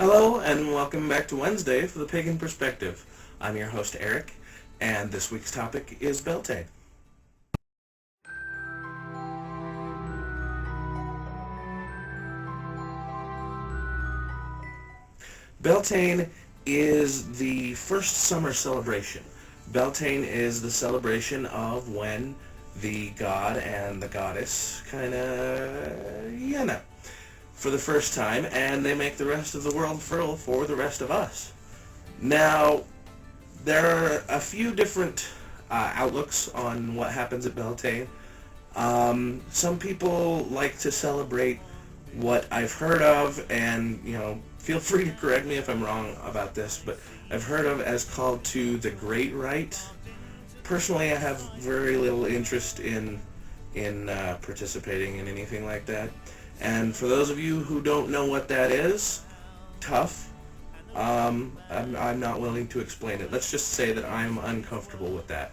Hello and welcome back to Wednesday for the Pagan Perspective. I'm your host Eric, and this week's topic is Beltane. Beltane is the first summer celebration. Beltane is the celebration of when the god and the goddess for the first time, and they make the rest of the world fertile for the rest of us. Now, there are a few different outlooks on what happens at Beltane. Some people like to celebrate what I've heard of, and feel free to correct me if I'm wrong about this, but I've heard of as called to the Great Rite. Personally, I have very little interest in participating in anything like that. And for those of you who don't know what that is, tough. I'm not willing to explain it. Let's just say that I'm uncomfortable with that.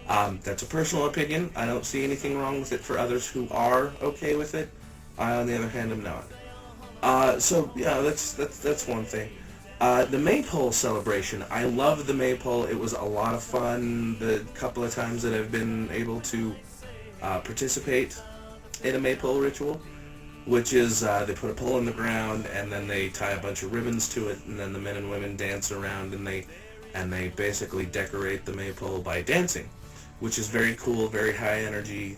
That's a personal opinion. I don't see anything wrong with it for others who are okay with it. I, on the other hand, am not. So yeah, that's one thing. The maypole celebration. I love the maypole. It was a lot of fun the couple of times that I've been able to participate in a maypole ritual, which is they put a pole in the ground and then they tie a bunch of ribbons to it, and then the men and women dance around and they basically decorate the maypole by dancing, which is very cool, very high energy.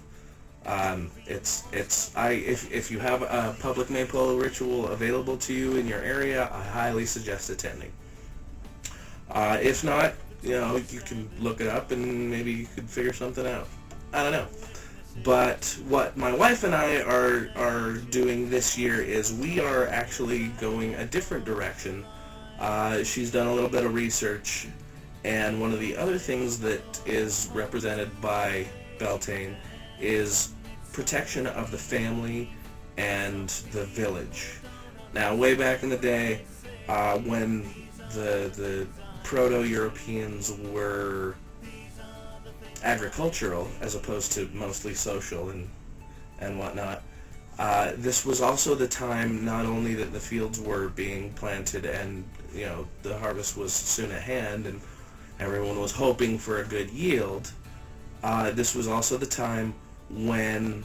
If you have a public maypole ritual available to you in your area, I highly suggest attending. If not, you can look it up and maybe you could figure something out. I don't know. But what my wife and I are doing this year is we are actually going a different direction. She's done a little bit of research, and one of the other things that is represented by Beltane is protection of the family and the village. Now, way back in the day, when the Proto-Europeans were agricultural as opposed to mostly social and whatnot, this was also the time not only that the fields were being planted and the harvest was soon at hand and everyone was hoping for a good yield. This was also the time when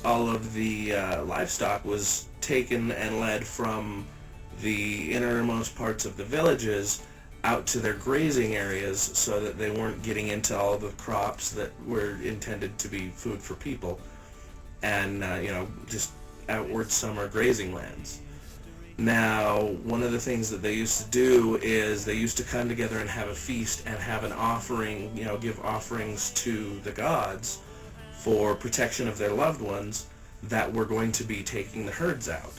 all of the livestock was taken and led from the innermost parts of the villages out to their grazing areas so that they weren't getting into all the crops that were intended to be food for people, and just outward summer grazing lands. Now, one of the things that they used to do is they used to come together and have a feast and have an offering, give offerings to the gods for protection of their loved ones that were going to be taking the herds out.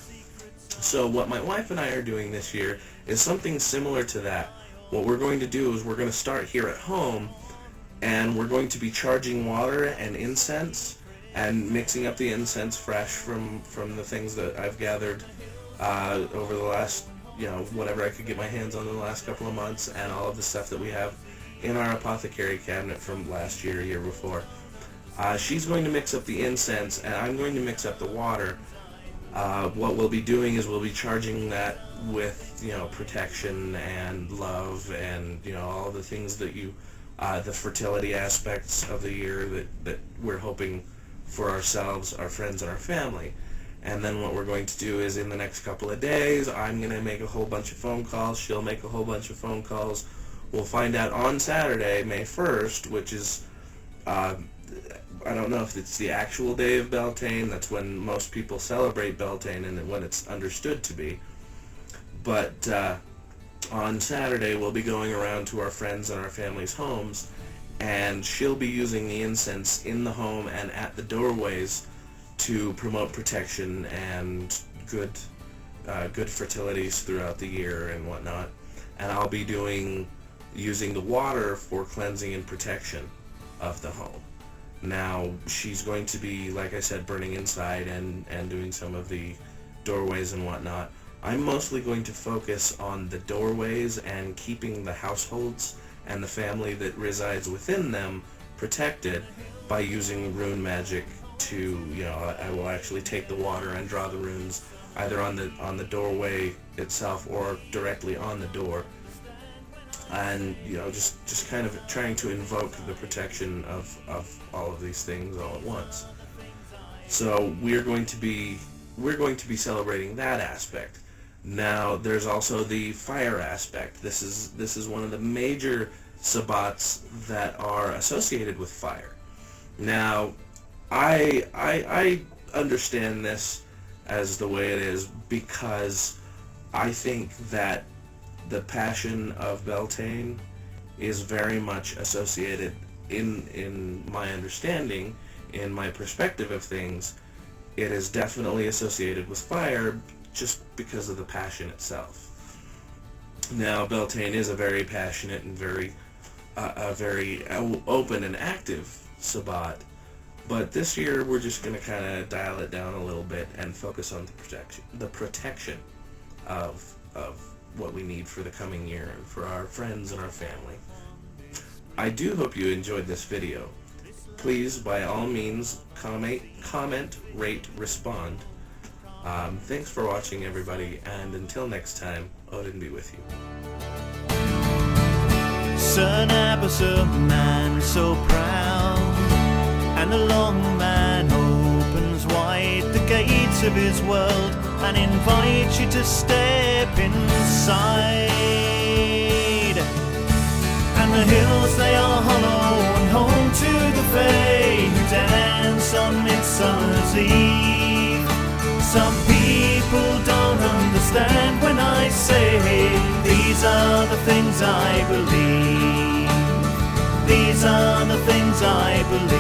So what my wife and I are doing this year is something similar to that. What we're going to do is we're going to start here at home, and we're going to be charging water and incense and mixing up the incense fresh from the things that I've gathered over the last, whatever I could get my hands on in the last couple of months, and all of the stuff that we have in our apothecary cabinet from last year before. She's going to mix up the incense, and I'm going to mix up the water. What we'll be doing is we'll be charging that with protection and love and all the things that the fertility aspects of the year that we're hoping for ourselves, our friends, and our family. And then what we're going to do is in the next couple of days, I'm going to make a whole bunch of phone calls, she'll make a whole bunch of phone calls. We'll find out on Saturday, May 1st, which is I don't know if it's the actual day of Beltane. That's when most people celebrate Beltane and when it's understood to be. But on Saturday, we'll be going around to our friends and our family's homes, and she'll be using the incense in the home and at the doorways to promote protection and good fertilities throughout the year and whatnot. And I'll be using the water for cleansing and protection of the home. Now, she's going to be, like I said, burning inside and doing some of the doorways and whatnot. I'm mostly going to focus on the doorways and keeping the households and the family that resides within them protected by using rune magic to, I will actually take the water and draw the runes either on the doorway itself or directly on the door, and just kind of trying to invoke the protection of all of these things all at once. So we're going to be celebrating that aspect. Now there's also the fire aspect. This is one of the major sabbats that are associated with fire. Now I understand this as the way it is because I think that the passion of Beltane is very much associated, in my understanding, in my perspective of things, it is definitely associated with fire just because of the passion itself. Now Beltane is a very passionate and very open and active sabbat, but this year we're just going to kind of dial it down a little bit and focus on the protection of what we need for the coming year and for our friends and our family. I do hope you enjoyed this video. Please, by all means, comment, rate, respond. Thanks for watching, everybody, and until next time, Odin be with you. Sir Nabbas, a man so proud, and the long man opens wide the gates of his world and invites you to step inside. And the hills, they are hollow and home to the fae who dance on Midsummer's Eve. Some people don't understand when I say these are the things I believe. These are the things I believe.